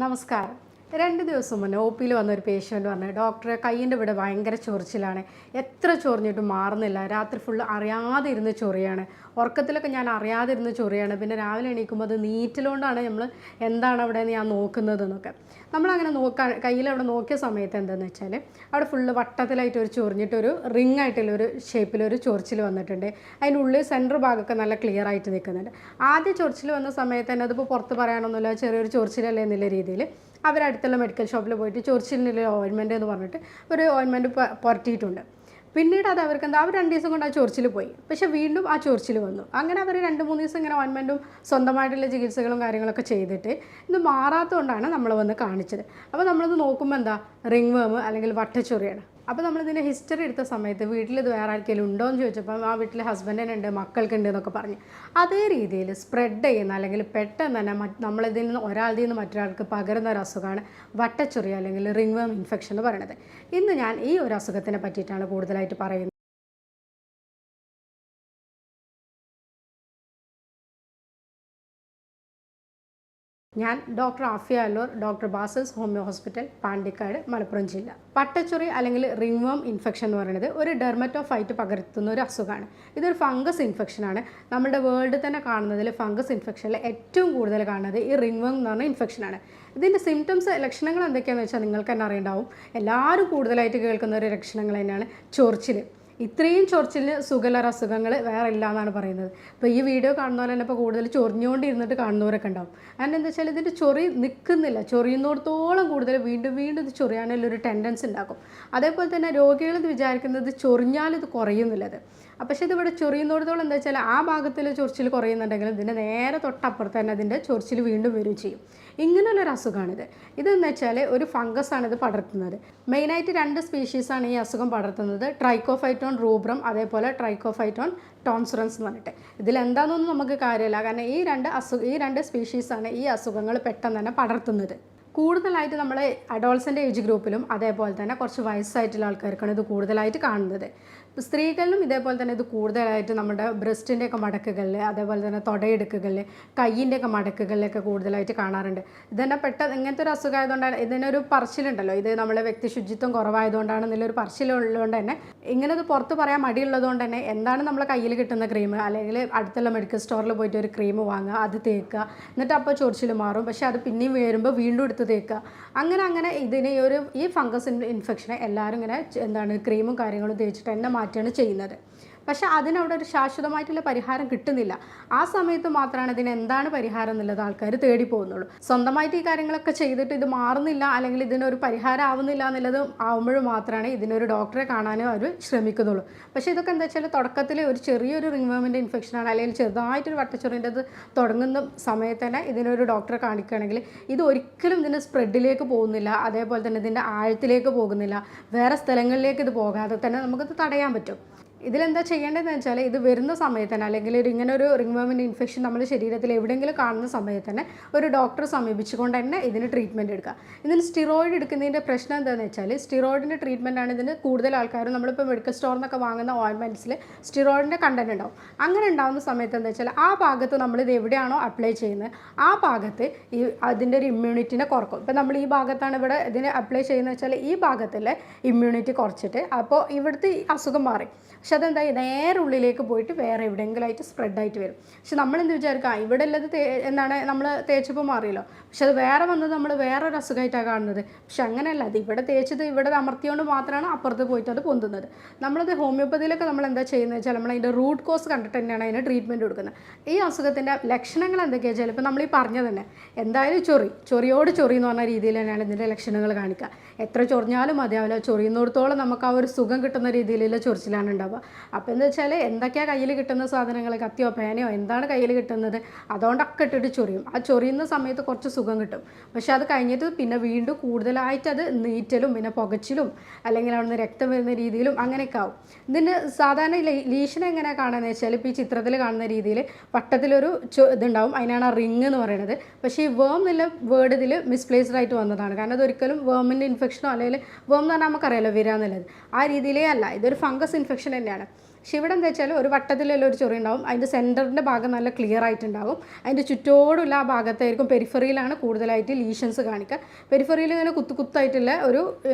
നമസ്കാരം. 2 ദിവസം മുന്നേ ഒപിയിൽ വന്നൊരു പേഷ്യൻ്റ് പറഞ്ഞു, ഡോക്ടറെ കയ്യിൻ്റെ ഇവിടെ ഭയങ്കര ചൊറിച്ചിലാണ്, എത്ര ചൊറിഞ്ഞിട്ടും മാറുന്നില്ല, രാത്രി ഫുള്ള് അറിയാതെ ഇരുന്ന് ചൊറിയാണ്, ഉറക്കത്തിലൊക്കെ ഞാൻ അറിയാതെ ഇരുന്ന് ചൊറിയാണ്, പിന്നെ രാവിലെ എണീക്കുമ്പോൾ അത് നീറ്റലുകൊണ്ടാണ് നമ്മൾ എന്താണ് അവിടെ ഞാൻ നോക്കുന്നത് എന്നൊക്കെ. നമ്മളങ്ങനെ കയ്യിൽ അവിടെ നോക്കിയ സമയത്ത് എന്താണെന്ന് വെച്ചാൽ അവിടെ ഫുള്ള് വട്ടത്തിലായിട്ട് ഒരു ചൊറിഞ്ഞിട്ടൊരു റിങ് ആയിട്ടുള്ളൊരു ഷേപ്പിലൊരു ചൊറിച്ചിൽ വന്നിട്ടുണ്ട്. അതിനുള്ളിൽ സെൻറ്റർ ഭാഗമൊക്കെ നല്ല ക്ലിയർ ആയിട്ട് നിൽക്കുന്നുണ്ട്. ആദ്യം ചൊറിച്ചിൽ വന്ന സമയത്ത് തന്നെ അതിപ്പോൾ പുറത്ത് പറയാനൊന്നുമില്ല, ചെറിയൊരു ചൊറിച്ചിലല്ലേ എന്നുള്ള രീതിയിൽ അവരടുത്തുള്ള മെഡിക്കൽ ഷോപ്പിൽ പോയിട്ട് ചൊറിച്ചിലിനുള്ള ഓയിൻമെൻറ്റ് എന്ന് പറഞ്ഞിട്ട് ഒരു ഓയിൻമെൻറ്റ് പുരട്ടിയിട്ടുണ്ട്. പിന്നീട് അത് അവർക്ക് എന്താ, അവർ 2 ദിവസം കൊണ്ട് ആ ചൊറിച്ചിൽ പോയി, പക്ഷേ വീണ്ടും ആ ചൊറിച്ചിൽ വന്നു. അങ്ങനെ അവർ 2-3 ദിവസം ഇങ്ങനെ ഓയിൻമെൻറ്റും സ്വന്തമായിട്ടുള്ള ചികിത്സകളും കാര്യങ്ങളൊക്കെ ചെയ്തിട്ട് ഇത് മാറാത്തതുകൊണ്ടാണ് നമ്മൾ വന്ന് കാണിച്ചത്. അപ്പോൾ നമ്മളിത് നോക്കുമ്പോൾ എന്താ, റിംഗ് വേം അല്ലെങ്കിൽ വട്ടച്ചൊറിയാണ്. അപ്പോൾ നമ്മളിതിൻ്റെ ഹിസ്റ്ററി എടുത്ത സമയത്ത് വീട്ടിലിത് വേറെ ആർക്കെങ്കിലും ഉണ്ടോ എന്ന് ചോദിച്ചപ്പോൾ ആ വീട്ടിൽ ഹസ്ബൻഡിനുണ്ട്, മക്കൾക്കുണ്ട് എന്നൊക്കെ പറഞ്ഞ് അതേ രീതിയിൽ സ്പ്രെഡ് ചെയ്യുന്ന അല്ലെങ്കിൽ പെട്ടെന്ന് തന്നെ നമ്മളിതിൽ നിന്ന് ഒരാളിൽ നിന്ന് മറ്റൊരാൾക്ക് പകരുന്ന ഒരു അസുഖമാണ് വട്ടച്ചൊറി അല്ലെങ്കിൽ റിംഗ് വേം ഇൻഫെക്ഷൻ എന്ന് പറയുന്നത്. ഇന്ന് ഞാൻ ഈ ഒരു അസുഖത്തിനെ പറ്റിയിട്ടാണ് കൂടുതലായിട്ട് പറയുന്നത്. ഞാൻ doctor Afiya അല്ലൂർ, doctor ബാസൽസ് homeo hospital, Pandikkad, Malappuram ജില്ല. വട്ടച്ചൊറി അല്ലെങ്കിൽ റിംഗ് വേം ഇൻഫെക്ഷൻ എന്ന് പറയുന്നത് ഒരു ഡെർമറ്റോഫൈറ്റ് പകർത്തുന്ന ഒരു അസുഖമാണ്. ഇതൊരു ഫംഗസ് ഇൻഫെക്ഷനാണ്. നമ്മുടെ വേൾഡിൽ തന്നെ കാണുന്നതിൽ ഫംഗസ് ഇൻഫെക്ഷനിൽ ഏറ്റവും കൂടുതൽ കാണുന്നത് ഈ റിംഗ് വേം എന്ന് പറഞ്ഞ ഇൻഫെക്ഷനാണ്. ഇതിൻ്റെ സിംറ്റംസ്, ലക്ഷണങ്ങൾ എന്തൊക്കെയാണെന്ന് വെച്ചാൽ നിങ്ങൾക്ക് തന്നെ അറിയുണ്ടാവും. എല്ലാവരും കൂടുതലായിട്ട് കേൾക്കുന്ന ഒരു ലക്ഷണങ്ങൾ തന്നെയാണ് ചൊറിച്ചിൽ. ഇത്രയും ചൊറിച്ചിലിന് സുഖമുള്ള അസുഖങ്ങൾ വേറെ ഇല്ല എന്നാണ് പറയുന്നത്. ഇപ്പോൾ ഈ വീഡിയോ കാണുന്നവർ തന്നെ ഇപ്പോൾ കൂടുതൽ ചൊറിഞ്ഞുകൊണ്ടിരുന്നിട്ട് കാണുന്നവരൊക്കെ ഉണ്ടാവും. കാരണം എന്താ വെച്ചാൽ ഇതിൻ്റെ ചൊറി നിൽക്കുന്നില്ല, ചൊറിയുന്നിടത്തോളം കൂടുതൽ വീണ്ടും വീണ്ടും ഇത് ചൊറിയാനുള്ളൊരു ടെൻഡൻസി ഉണ്ടാക്കും. അതേപോലെ തന്നെ രോഗികൾ ഇത് വിചാരിക്കുന്നത് ചൊറിഞ്ഞാൽ ഇത് കുറയുന്നില്ലത്. പക്ഷേ ഇതിവിടെ ചൊറിയുന്നിടത്തോളം എന്താ വെച്ചാൽ ആ ഭാഗത്തിൽ ചൊറിച്ചിൽ കുറയുന്നുണ്ടെങ്കിലും ഇതിൻ്റെ നേരെ തൊട്ടപ്പുറത്ത് തന്നെ അതിൻ്റെ ചൊറിച്ചിൽ വീണ്ടും വരികയും ചെയ്യും. ഇങ്ങനെയുള്ളൊരു അസുഖമാണിത്. ഇതെന്ന് വെച്ചാൽ ഒരു ഫംഗസാണ് ഇത് പടർത്തുന്നത്. മെയിനായിട്ട് 2 സ്പീഷീസാണ് ഈ അസുഖം പടർത്തുന്നത്, ട്രൈക്കോഫൈറ്റോൺ റൂബ്രം, അതേപോലെ ട്രൈക്കോഫൈറ്റോൺ ടോൺസുറൻസ് എന്ന് പറഞ്ഞിട്ട്. ഇതിലെന്താണെന്നൊന്നും നമുക്ക് കാര്യമില്ല, കാരണം ഈ രണ്ട് സ്പീഷീസാണ് ഈ അസുഖങ്ങൾ പെട്ടെന്ന് തന്നെ പടർത്തുന്നത്. കൂടുതലായിട്ട് നമ്മൾ അഡോൾസൻ്റ് ഏജ് ഗ്രൂപ്പിലും അതേപോലെ തന്നെ കുറച്ച് വയസ്സായിട്ടുള്ള ആൾക്കാർക്കാണ് ഇത് കൂടുതലായിട്ട് കാണുന്നത്. സ്ത്രീകളിലും ഇതേപോലെ തന്നെ ഇത് കൂടുതലായിട്ട് നമ്മുടെ ബ്രസ്റ്റിൻ്റെയൊക്കെ മടക്കുകളിൽ, അതേപോലെ തന്നെ തുടയെടുക്കുകളിൽ, കയ്യിൻ്റെയൊക്കെ മടക്കുകളിലൊക്കെ കൂടുതലായിട്ട് കാണാറുണ്ട്. ഇതന്നെ പെട്ടെന്ന് ഇങ്ങനത്തെ ഒരു അസുഖമായതുകൊണ്ടാണ് ഇതിനൊരു പറച്ചിലുണ്ടല്ലോ, ഇത് നമ്മളെ വ്യക്തി ശുചിത്വം കുറവായതുകൊണ്ടാണ് എന്നുള്ളൊരു പറച്ചിലുള്ളതുകൊണ്ട് തന്നെ ഇങ്ങനെ ഇത് പുറത്ത് പറയാൻ മടിയുള്ളതുകൊണ്ട് തന്നെ എന്താണ് നമ്മളെ കയ്യിൽ കിട്ടുന്ന ക്രീം, അല്ലെങ്കിൽ അടുത്തുള്ള മെഡിക്കൽ സ്റ്റോറിൽ പോയിട്ട് ഒരു ക്രീം വാങ്ങുക, അത് തേക്കുക, എന്നിട്ട് അപ്പോൾ ചൊറിച്ചിൽ മാറും. പക്ഷേ അത് പിന്നെയും വരുമ്പോൾ വീണ്ടും എടുത്ത് തേക്കുക. അങ്ങനെ ഇതിന് ഈ ഫംഗസ് ഇൻഫെക്ഷനെ എല്ലാവരും ഇങ്ങനെ ക്രീമും കാര്യങ്ങളും തേച്ചിട്ട് തന്നെ മാറ്റുകയാണ് ചെയ്യുന്നത്. പക്ഷേ അതിനവിടെ ഒരു ശാശ്വതമായിട്ടുള്ള പരിഹാരം കിട്ടുന്നില്ല. ആ സമയത്ത് മാത്രമാണ് ഇതിന് എന്താണ് പരിഹാരം എന്നുള്ളത് ആൾക്കാർ തേടി പോകുന്നുള്ളൂ. സ്വന്തമായിട്ട് ഈ കാര്യങ്ങളൊക്കെ ചെയ്തിട്ട് ഇത് മാറുന്നില്ല അല്ലെങ്കിൽ ഇതിനൊരു പരിഹാരം ആവുന്നില്ല എന്നുള്ളത് ആവുമ്പോഴും മാത്രമാണ് ഇതിനൊരു ഡോക്ടറെ കാണാനും അവർ ശ്രമിക്കുന്നുള്ളൂ. പക്ഷേ ഇതൊക്കെ എന്താ വെച്ചാൽ തുടക്കത്തിൽ ഒരു ചെറിയൊരു റിംഗ് വേമിൻ്റെ ഇൻഫെക്ഷനാണ്, അല്ലെങ്കിൽ ചെറുതായിട്ടൊരു വട്ടച്ചൊറിൻ്റെത് തുടങ്ങുന്ന സമയത്ത് തന്നെ ഇതിനൊരു ഡോക്ടറെ കാണിക്കുകയാണെങ്കിൽ ഇത് ഒരിക്കലും ഇതിൻ്റെ സ്പ്രെഡിലേക്ക് പോകുന്നില്ല, അതേപോലെ തന്നെ ഇതിൻ്റെ ആഴത്തിലേക്ക് പോകുന്നില്ല, വേറെ സ്ഥലങ്ങളിലേക്ക് ഇത് പോകാതെ തന്നെ നമുക്കിത് തടയാൻ പറ്റും. ഇതിലെന്താ ചെയ്യേണ്ടതെന്ന് വെച്ചാൽ ഇത് വരുന്ന സമയത്ത് തന്നെ, അല്ലെങ്കിൽ ഇങ്ങനെ ഒരു റിംഗ് വേമിൻ്റെ ഇൻഫെക്ഷൻ നമ്മുടെ ശരീരത്തിൽ എവിടെയെങ്കിലും കാണുന്ന സമയത്ത് തന്നെ ഒരു ഡോക്ടറെ സമീപിച്ചുകൊണ്ട് തന്നെ ഇതിന് ട്രീറ്റ്മെൻറ്റ് എടുക്കുക. ഇതിന് സ്റ്റിറോയിഡ് എടുക്കുന്നതിൻ്റെ പ്രശ്നം എന്താണെന്ന് വെച്ചാൽ സ്റ്റിറോയിഡിൻ്റെ ട്രീറ്റ്മെൻറ്റാണ് ഇതിന് കൂടുതൽ ആൾക്കാരും നമ്മളിപ്പോൾ മെഡിക്കൽ സ്റ്റോറിൽ നിന്നൊക്കെ വാങ്ങുന്ന ഓയിൻമെൻറ്റ്സിൽ സ്റ്റിറോയിഡിൻ്റെ കണ്ടൻറ്റ് ഉണ്ടാവും. അങ്ങനെ ഉണ്ടാകുന്ന സമയത്ത് എന്താ വെച്ചാൽ ആ ഭാഗത്ത് നമ്മളിത് എവിടെയാണോ അപ്ലൈ ചെയ്യുന്നത് ആ ഭാഗത്ത് അതിൻ്റെ ഒരു ഇമ്മ്യൂണിറ്റിനെ കുറക്കും. ഇപ്പോൾ നമ്മൾ ഈ ഭാഗത്താണ് ഇവിടെ ഇതിന് അപ്ലൈ ചെയ്യുന്നത് വെച്ചാൽ ഈ ഭാഗത്തിലെ ഇമ്മ്യൂണിറ്റി കുറച്ചിട്ട് അപ്പോൾ ഇവിടുത്തെ അസുഖം മാറി. പക്ഷെ അതെന്തായി നേരെ ഉള്ളിലേക്ക് പോയിട്ട് വേറെ എവിടെയെങ്കിലുമായിട്ട് സ്പ്രെഡായിട്ട് വരും. പക്ഷെ നമ്മളെന്ത് വിചാരിക്കുക, ഇവിടെ ഉള്ളത് നമ്മൾ തേച്ചപ്പോൾ മാറിയല്ലോ, പക്ഷെ അത് വേറെ വന്നത് നമ്മൾ വേറൊരു അസുഖമായിട്ടാണ് കാണുന്നത്. പക്ഷെ അങ്ങനെയല്ല, അത് ഇവിടെ തേച്ചത് ഇവിടെ അമർത്തിയോണ്ട് മാത്രമാണ് അപ്പുറത്ത് പോയിട്ട് അത് പൊന്തുന്നത്. നമ്മളത് ഹോമിയോപ്പതിയിലൊക്കെ നമ്മൾ എന്താ ചെയ്യുന്നത് വെച്ചാൽ നമ്മളതിൻ്റെ റൂട്ട് കോസ് കണ്ടിട്ട് തന്നെയാണ് അതിന് ട്രീറ്റ്മെൻറ്റ് കൊടുക്കുന്നത്. ഈ അസുഖത്തിൻ്റെ ലക്ഷണങ്ങൾ എന്തൊക്കെയാണെന്ന് വെച്ചാൽ ഇപ്പോൾ നമ്മൾ ഈ പറഞ്ഞത് തന്നെ എന്തായാലും ചൊറിയോട് ചൊറി എന്ന് പറഞ്ഞ രീതിയിൽ തന്നെയാണ് ഇതിൻ്റെ ലക്ഷണങ്ങൾ കാണിക്കുക. എത്ര ചൊറിഞ്ഞാലും മതിയാവില്ല, ചൊറിയുന്നിടത്തോളം നമുക്ക് ആ ഒരു സുഖം കിട്ടുന്ന രീതിയിലുള്ള ചൊറിച്ചിലാണ് ഉണ്ടാവുക. അപ്പോൾ എന്താ വെച്ചാൽ എന്തൊക്കെയാണ് കയ്യിൽ കിട്ടുന്ന സാധനങ്ങൾ, കത്തിയോ പേനയോ എന്താണ് കയ്യിൽ കിട്ടുന്നത് അതുകൊണ്ടൊക്കെ ഇട്ടിട്ട് ചൊറിയും. ആ ചൊറിയുന്ന സമയത്ത് കുറച്ച് സുഖം കിട്ടും, പക്ഷെ അത് കഴിഞ്ഞിട്ട് പിന്നെ വീണ്ടും കൂടുതലായിട്ട് അത് നീറ്റലും പിന്നെ പുകച്ചിലും അല്ലെങ്കിൽ അവിടെ നിന്ന് രക്തം വരുന്ന രീതിയിലും അങ്ങനെയൊക്കെ ആവും. ഇതിൻ്റെ സാധാരണ ലീഷൻ എങ്ങനെയാണ് കാണുകയെന്ന് വെച്ചാൽ ഇപ്പോൾ ഈ ചിത്രത്തിൽ കാണുന്ന രീതിയിൽ വട്ടത്തിലൊരു ഇതുണ്ടാവും, അതിനാണ് ആ റിങ് എന്ന് പറയുന്നത്. പക്ഷേ ഈ വേം എന്നുള്ള വേർഡ് ഇതിൽ മിസ്പ്ലേസ്ഡ് ആയിട്ട് വന്നതാണ്, കാരണം അതൊരിക്കലും വേമിൻ്റെ ഇൻഫെക്ഷനോ അല്ലെങ്കിൽ വേം എന്ന് പറഞ്ഞാൽ നമുക്കറിയാലോ വരിക എന്നുള്ളത്, ആ രീതിയിലേ അല്ല, ഇതൊരു ഫംഗസ് ഇൻഫെക്ഷൻ തന്നെയാണ്. പക്ഷേ ഇവിടെ എന്താ വെച്ചാൽ ഒരു വട്ടത്തിലുള്ള ഒരു ചൊറി ഉണ്ടാവും, അതിൻ്റെ സെൻറ്ററിൻ്റെ ഭാഗം നല്ല ക്ലിയർ ആയിട്ടുണ്ടാവും. അതിൻ്റെ ചുറ്റോടുള്ള ആ ഭാഗത്തായിരിക്കും പെരിഫറിയിലാണ് കൂടുതലായിട്ട് ലീഷൻസ് കാണിക്കുക. പെരിഫറിയിൽ ഇങ്ങനെ കുത്തായിട്ടുള്ള ഒരു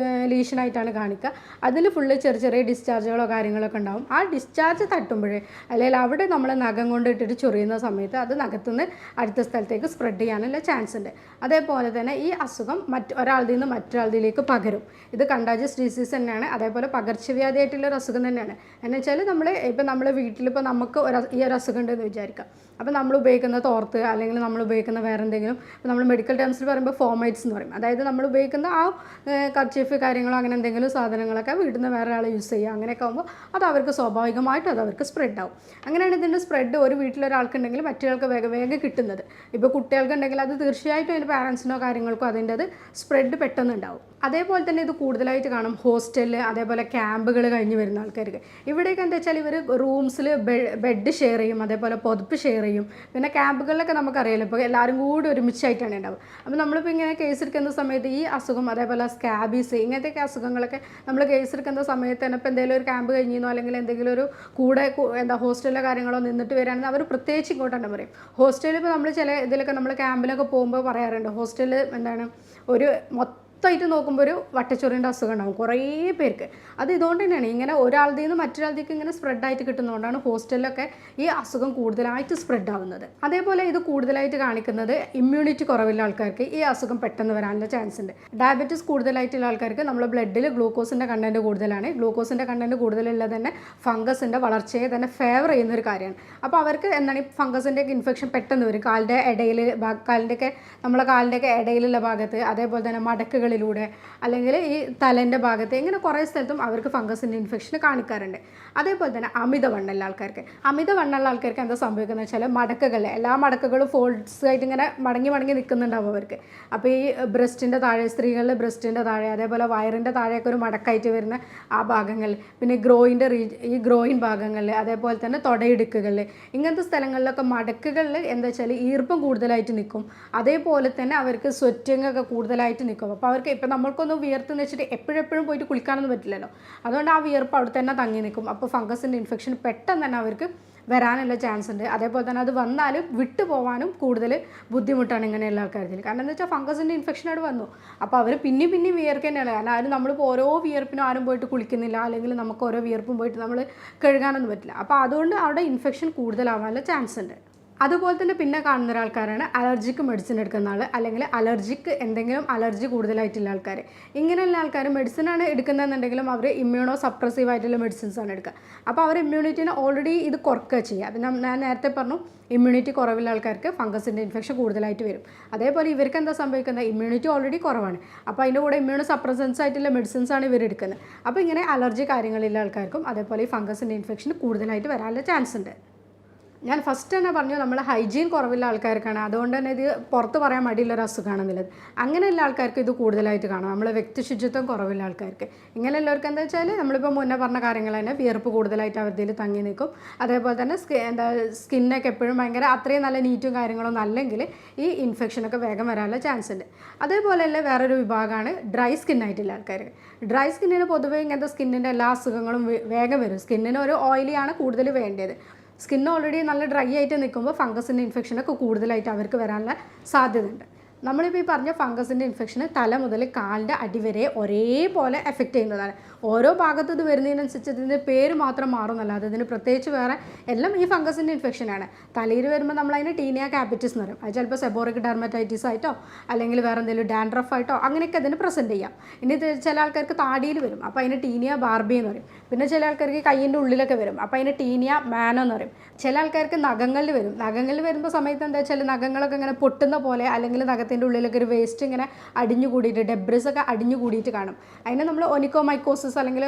ലീഷനായിട്ടാണ് കാണിക്കുക. അതിൽ ഫുള്ള് ചെറിയ ചെറിയ ഡിസ്ചാർജുകളോ കാര്യങ്ങളൊക്കെ ഉണ്ടാവും. ആ ഡിസ്ചാർജ് തട്ടുമ്പോഴേ അല്ലെങ്കിൽ അവിടെ നമ്മൾ നഖം കൊണ്ട് ഇട്ടിട്ട് ചൊറിയുന്ന സമയത്ത് അത് നഖത്തുനിന്ന് അടുത്ത സ്ഥലത്തേക്ക് സ്പ്രെഡ് ചെയ്യാനുള്ള ചാൻസ് ഉണ്ട്. അതേപോലെ തന്നെ ഈ അസുഖം ഒരാളിൽ നിന്ന് മറ്റൊരാളിലേക്ക് പകരും. ഇത് കണ്ടാജിയസ് ഡിസീസ് തന്നെയാണ്. അതേപോലെ പകർച്ചവ്യാധിയായിട്ടുള്ളൊരു അസുഖം തന്നെയാണ്. എന്ന് വെച്ചാൽ നമ്മൾ വീട്ടിലിപ്പോൾ നമുക്ക് ഈ ഒരു അസുഖം ഉണ്ടെന്ന് വിചാരിക്കാം. അപ്പോൾ നമ്മൾ ഉപയോഗിക്കുന്ന തോർത്ത് അല്ലെങ്കിൽ നമ്മൾ ഉപയോഗിക്കുന്ന വേറെ എന്തെങ്കിലും, ഇപ്പോൾ നമ്മൾ മെഡിക്കൽ ടേംസിൽ പറയുമ്പോൾ ഫോമൈറ്റ്സ് എന്ന് പറയും. അതായത് നമ്മൾ ഉപയോഗിക്കുന്ന ആ കർച്ചീഫ് കാര്യങ്ങളോ അങ്ങനെ എന്തെങ്കിലും സാധനങ്ങളൊക്കെ വീട്ടിൽ നിന്ന് വേറെ ആൾ യൂസ് ചെയ്യുക. അങ്ങനെയൊക്കെ ആകുമ്പോൾ അത് അവർക്ക് സ്വാഭാവികമായിട്ടും അത് അവർക്ക് സ്പ്രെഡ് ആവും. അങ്ങനെയാണ് ഇതിൻ്റെ സ്പ്രെഡ് ഒരു വീട്ടിലൊരാൾക്കുണ്ടെങ്കിൽ മറ്റൊരാൾക്ക് വേഗം കിട്ടുന്നത്. ഇപ്പോൾ കുട്ടികൾക്കുണ്ടെങ്കിൽ അത് തീർച്ചയായിട്ടും അതിൻ്റെ പാരൻസിനോ കാര്യങ്ങൾക്കോ അതിൻ്റെ അത് സ്പ്രെഡ് പെട്ടെന്നുണ്ടാവും. അതേപോലെ തന്നെ ഇത് കൂടുതലായിട്ട് കാണും ഹോസ്റ്റലിൽ, അതേപോലെ ക്യാമ്പുകൾ കഴിഞ്ഞ് വരുന്ന ആൾക്കാർക്ക്. ഇവിടെയൊക്കെ എന്താ വെച്ചാൽ ഇവർ റൂംസിൽ ബെഡ് ഷെയർ ചെയ്യും, അതേപോലെ പുതപ്പ് ഷെയർ ചെയ്യും. പിന്നെ ക്യാമ്പുകളിലൊക്കെ നമുക്കറിയാലോ ഇപ്പോൾ എല്ലാവരും കൂടി ഒരുമിച്ചായിട്ടാണ് ഉണ്ടാവും. അപ്പോൾ നമ്മളിപ്പോൾ ഇങ്ങനെ കേസ് എടുക്കുന്ന സമയത്ത് ഈ അസുഖം, അതേപോലെ സ്കാബീസ്, ഇങ്ങനത്തെയൊക്കെ അസുഖങ്ങളൊക്കെ നമ്മൾ കേസ് എടുക്കുന്ന സമയത്ത് തന്നെ ഇപ്പോൾ എന്തെങ്കിലും ഒരു ക്യാമ്പ് കഴിഞ്ഞോ അല്ലെങ്കിൽ എന്തെങ്കിലും ഒരു ഹോസ്റ്റലിലെ കാര്യങ്ങളോ നിന്നിട്ട് വരികയാണെങ്കിൽ അവർ പ്രത്യേകിച്ച് ഇങ്ങോട്ടാണ് പറയും. ഹോസ്റ്റലിൽ ഇപ്പോൾ നമ്മൾ ചില ഇതിലൊക്കെ നമ്മൾ ക്യാമ്പിലൊക്കെ പോകുമ്പോൾ പറയാറുണ്ട്, ഹോസ്റ്റലിൽ ഒരു മൊത്തമായിട്ട് നോക്കുമ്പോൾ ഒരു വട്ടച്ചൊറിൻ്റെ അസുഖം ഉണ്ടാകും കുറേ പേർക്ക്. അത് ഇതുകൊണ്ട് തന്നെയാണ് ഇങ്ങനെ ഒരാളുടെ നിന്ന് മറ്റൊരാളുടേക്ക് ഇങ്ങനെ സ്പ്രെഡായിട്ട് കിട്ടുന്നതുകൊണ്ടാണ് ഹോസ്റ്റലിലൊക്കെ ഈ അസുഖം കൂടുതലായിട്ട് സ്പ്രെഡ് ആവുന്നത്. അതേപോലെ ഇത് കൂടുതലായിട്ട് കാണിക്കുന്നത് ഇമ്മ്യൂണിറ്റി കുറവുള്ള ആൾക്കാർക്ക് ഈ അസുഖം പെട്ടെന്ന് വരാനുള്ള ചാൻസ് ഉണ്ട്. ഡയബറ്റീസ് കൂടുതലായിട്ടുള്ള ആൾക്കാർക്ക് നമ്മുടെ ബ്ലഡിൽ ഗ്ലൂക്കോസിൻ്റെ കണ്ടൻറ്റ് കൂടുതലാണ്. ഗ്ലൂക്കോസിൻ്റെ കണ്ടൻറ്റ് കൂടുതലുള്ളത് തന്നെ ഫംഗസിൻ്റെ വളർച്ചയെ തന്നെ ഫേവർ ചെയ്യുന്ന ഒരു കാര്യമാണ്. അപ്പോൾ അവർക്ക് ഈ ഫംഗസിൻ്റെയൊക്കെ ഇൻഫെക്ഷൻ പെട്ടെന്ന് വരും. നമ്മളെ കാലിൻ്റെയൊക്കെ ഇടയിലുള്ള ഭാഗത്ത്, അതേപോലെ തന്നെ മടക്കുകളിലൂടെ അല്ലെങ്കിൽ ഈ തലേൻ്റെ ഭാഗത്ത്, ഇങ്ങനെ കുറേ സ്ഥലത്തും അവർക്ക് ഫംഗസിൻ്റെ ഇൻഫെക്ഷൻ കാണിക്കാറുണ്ട്. അതേപോലെ തന്നെ അമിതവണ്ണമുള്ള ആൾക്കാർക്ക് എന്താ സംഭവിക്കുന്നത് വെച്ചാൽ എല്ലാ മടക്കുകളും ഫോൾഡ്സ് ആയിട്ട് ഇങ്ങനെ മടങ്ങി നിൽക്കുന്നുണ്ടാവും അവർക്ക്. അപ്പോൾ ഈ ബ്രസ്റ്റിൻ്റെ താഴെ, സ്ത്രീകളിൽ ബ്രസ്റ്റിൻ്റെ താഴെ, അതേപോലെ വയറിൻ്റെ താഴെയൊക്കെ ഒരു മടക്കായിട്ട് വരുന്ന ആ ഭാഗങ്ങളിൽ, പിന്നെ ഗ്രോയിൻ ഭാഗങ്ങളിൽ, അതേപോലെ തന്നെ തൊടയിടുക്കുകളിൽ, ഇങ്ങനത്തെ സ്ഥലങ്ങളിലൊക്കെ മടക്കുകളിൽ എന്താ വെച്ചാൽ ഈർപ്പം കൂടുതലായിട്ട് നിൽക്കും. അതേപോലെ തന്നെ അവർക്ക് സ്വെറ്റിംഗ് ഒക്കെ കൂടുതലായിട്ട് നിൽക്കും. അപ്പോൾ അവർക്ക് ഇപ്പം നമ്മൾക്കൊന്ന് വിയർത്ത് വെച്ചിട്ട് എപ്പോഴും പോയിട്ട് കുളിക്കാനൊന്നും പറ്റില്ലല്ലോ. അതുകൊണ്ട് ആ വിയർപ്പ് അവിടെ തന്നെ തങ്ങി നിൽക്കും. അപ്പോൾ ഫംഗസിൻ്റെ ഇൻഫെക്ഷൻ പെട്ടെന്ന് തന്നെ അവർക്ക് വരാനുള്ള ചാൻസ് ഉണ്ട്. അതേപോലെ തന്നെ അത് വന്നാലും വിട്ടുപോകാനും കൂടുതൽ ബുദ്ധിമുട്ടാണ് ഇങ്ങനെയുള്ള ആൾക്കാർക്ക്. കാരണം എന്താ വെച്ചാൽ ഫംഗസിൻ്റെ ഇൻഫെക്ഷൻ അവിടെ വന്നു. അപ്പോൾ അവർ പിന്നെ വിയർക്കുക തന്നെയാണ്. കാരണം ആരും നമ്മളിപ്പോൾ ഓരോ വിയർപ്പിനും ആരും പോയിട്ട് കുളിക്കുന്നില്ല, അല്ലെങ്കിൽ നമുക്ക് ഓരോ വിയർപ്പും പോയിട്ട് നമ്മൾ കഴുകാനൊന്നും പറ്റില്ല. അപ്പോൾ അതുകൊണ്ട് അവിടെ ഇൻഫെക്ഷൻ കൂടുതലാവാനുള്ള ചാൻസ് ഉണ്ട്. അതുപോലെ തന്നെ പിന്നെ കാണുന്ന ഒരാൾക്കാരാണ് അലർജിക്ക് മെഡിസിൻ എടുക്കുന്ന ആൾ, അല്ലെങ്കിൽ എന്തെങ്കിലും അലർജി കൂടുതലായിട്ടുള്ള ആൾക്കാർ. ഇങ്ങനെയുള്ള ആൾക്കാർ മെഡിസിനാണ് എടുക്കുന്നതെന്നുണ്ടെങ്കിലും അവർ ഇമ്മ്യൂണോ സപ്രസീവ് ആയിട്ടുള്ള മെഡിസിൻസാണ് എടുക്കുക. അപ്പോൾ അവർ ഇമ്മ്യൂണിറ്റിനെ ഓൾറെഡി ഇത് കുറക്കുക ചെയ്യുക. അപ്പം ഞാൻ നേരത്തെ പറഞ്ഞു, ഇമ്മ്യൂണിറ്റി കുറവുള്ള ആൾക്കാർക്ക് ഫംഗസിൻ്റെ ഇൻഫെക്ഷൻ കൂടുതലായിട്ട് വരും. അതേപോലെ ഇവർക്ക് എന്താ സംഭവിക്കുന്നത്, ഇമ്മ്യൂണിറ്റി ഓൾറെഡി കുറവാണ്. അപ്പോൾ അതിൻ്റെ കൂടെ ഇമ്മ്യൂണോ സപ്രസൻസ് ആയിട്ടുള്ള മെഡിസിൻസാണ് ഇവർ എടുക്കുന്നത്. അപ്പോൾ ഇങ്ങനെ അലർജി കാര്യങ്ങളുള്ള ആൾക്കാർക്കും അതേപോലെ ഈ ഫംഗസിൻ്റെ ഇൻഫെക്ഷൻ കൂടുതലായിട്ട് വരാനുള്ള ചാൻസ് ഉണ്ട്. ഞാൻ ഫസ്റ്റ് തന്നെ പറഞ്ഞു, നമ്മൾ ഹൈജീൻ കുറവുള്ള ആൾക്കാർക്കാണ്, അതുകൊണ്ട് തന്നെ ഇത് പുറത്ത് പറയാൻ മടിയുള്ളൊരു അസുഖമാണെന്നുള്ളത്. അങ്ങനെയുള്ള ആൾക്കാർക്ക് ഇത് കൂടുതലായിട്ട് കാണാം. നമ്മൾ വ്യക്തിശുചിത്വം കുറവുള്ള ആൾക്കാർക്ക്. ഇങ്ങനെയുള്ളവർക്ക് എന്താ വെച്ചാൽ നമ്മളിപ്പോൾ മുന്നേ പറഞ്ഞ കാര്യങ്ങൾ തന്നെ, വിയർപ്പ് കൂടുതലായിട്ട് അവരുടെ തങ്ങി നിൽക്കും. അതേപോലെ തന്നെ സ്കിന്നൊക്കെ എപ്പോഴും അത്രയും നല്ല നീറ്റും കാര്യങ്ങളൊന്നും അല്ലെങ്കിൽ ഈ ഇൻഫെക്ഷനൊക്കെ വേഗം വരാനുള്ള ചാൻസ് ഉണ്ട്. അതേപോലെ തന്നെ വേറൊരു വിഭാഗമാണ് ഡ്രൈ സ്കിന്നായിട്ടുള്ള ആൾക്കാർ. ഡ്രൈ സ്കിന്നിന് പൊതുവേ ഇങ്ങനത്തെ സ്കിന്നിൻ്റെ എല്ലാ അസുഖങ്ങളും വേഗം വരും. സ്കിന്നിന് ഒരു ഓയിലിയാണ് കൂടുതൽ വേണ്ടത്. സ്കിൻ ഓൾറെഡി നല്ല ഡ്രൈ ആയിട്ട് നിൽക്കുമ്പോൾ ഫംഗസിൻ്റെ ഇൻഫെക്ഷനൊക്കെ കൂടുതലായിട്ട് അവർക്ക് വരാനുള്ള സാധ്യതയുണ്ട്. നമ്മളിപ്പോൾ ഈ പറഞ്ഞ ഫംഗസിൻ്റെ ഇൻഫെക്ഷന് തല മുതൽ കാലിൻ്റെ അടിവരെ ഒരേപോലെ എഫക്റ്റ് ചെയ്യുന്നതാണ്. ഓരോ ഭാഗത്ത് ഇത് വരുന്നതിനനുസരിച്ച് ഇതിൻ്റെ പേര് മാത്രം മാറുന്നല്ലാതെ ഇതിന് പ്രത്യേകിച്ച് വേറെ എല്ലാം ഈ ഫംഗസിൻ്റെ ഇൻഫെക്ഷനാണ്. തലയിൽ വരുമ്പോൾ നമ്മളതിന് ടീനിയ ക്യാപിറ്റിസ് എന്ന് പറയും. അത് ചിലപ്പോൾ സെബോറിക് ഡെർമറ്റൈറ്റിസ് ആയിട്ടോ അല്ലെങ്കിൽ വേറെ എന്തെങ്കിലും ഡാൻഡ്രഫ് ആയിട്ടോ അങ്ങനെയൊക്കെ അതിന് പ്രസൻറ്റ് ചെയ്യാം. ഇനി ചില ആൾക്കാർക്ക് താടിയിൽ വരും, അപ്പോൾ അതിന് ടീനിയ ബാർബി എന്ന് പറയും. പിന്നെ ചില ആൾക്കാർക്ക് കയ്യിൻ്റെ ഉള്ളിലൊക്കെ വരും, അപ്പോൾ അതിന് ടീനിയ മാനോ എന്ന് പറയും. ചില ആൾക്കാർക്ക് നഖങ്ങളിൽ വരും. നഖങ്ങളിൽ വരുമ്പോൾ സമയത്ത് എന്താ വെച്ചാൽ നഖങ്ങളൊക്കെ ഇങ്ങനെ പൊട്ടുന്ന പോലെ, അല്ലെങ്കിൽ നഖത്തിൻ്റെ ഉള്ളിലൊക്കെ ഒരു വേസ്റ്റ് ഇങ്ങനെ അടിഞ്ഞു കൂടിയിട്ട്, ഡെബ്രിസ് ഒക്കെ അടിഞ്ഞു കൂടിയിട്ട് കാണും. അതിനെ നമ്മൾ ഒനിക്കോമൈക്കോസിസ് അല്ലെങ്കിൽ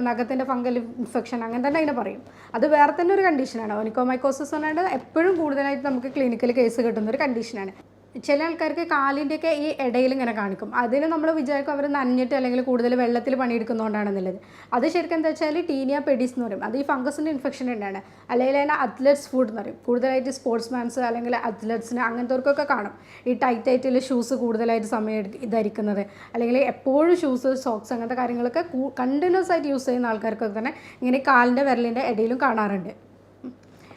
നഖത്തിൻ്റെ ഫംഗൽ ഇൻഫെക്ഷൻ അങ്ങനെ തന്നെ അതിനെ പറയും. അത് വേറെ തന്നെ ഒരു കണ്ടീഷനാണ്. ഒനിക്കോമൈക്കോസിസ് എന്ന് പറയുന്നത് എപ്പോഴും കൂടുതലായിട്ട് നമുക്ക് ക്ലിനിക്കൽ കേസ് കിട്ടുന്ന ഒരു കണ്ടീഷനാണ്. ചില ആൾക്കാർക്ക് കാലിൻ്റെയൊക്കെ ഈ ഇടയിൽ ഇങ്ങനെ കാണിക്കും. അതിന് നമ്മൾ വിചാരിക്കും അവർ നനഞ്ഞിട്ട് അല്ലെങ്കിൽ കൂടുതൽ വെള്ളത്തിൽ പണിയെടുക്കുന്നതുകൊണ്ടാണെന്നുള്ളത്. അത് ശരിക്കും എന്താ വെച്ചാൽ ടീനിയ പെഡീസ് എന്ന് പറയും. അത് ഈ ഫംഗസിൻ്റെ ഇൻഫെക്ഷൻ തന്നെയാണ്. അല്ലെങ്കിൽ അതിനെ അത്ലറ്റ്സ് ഫുഡ് എന്ന് പറയും. കൂടുതലായിട്ട് സ്പോർട്സ്മാൻസ് അല്ലെങ്കിൽ അത്ലറ്റ്സിന് അങ്ങനത്തെവർക്കൊക്കെ കാണും ഈ ടൈറ്റ് ആയിട്ടുള്ള ഷൂസ് കൂടുതലായിട്ട് സമയം ധരിക്കുന്നത്, അല്ലെങ്കിൽ എപ്പോഴും ഷൂസ്, സോക്സ് അങ്ങനത്തെ കാര്യങ്ങളൊക്കെ കണ്ടിന്യൂസ് ആയിട്ട് യൂസ് ചെയ്യുന്ന ആൾക്കാർക്കൊക്കെ തന്നെ ഇങ്ങനെ കാലിൻ്റെ വിരലിൻ്റെ ഇടയിലും കാണാറുണ്ട്.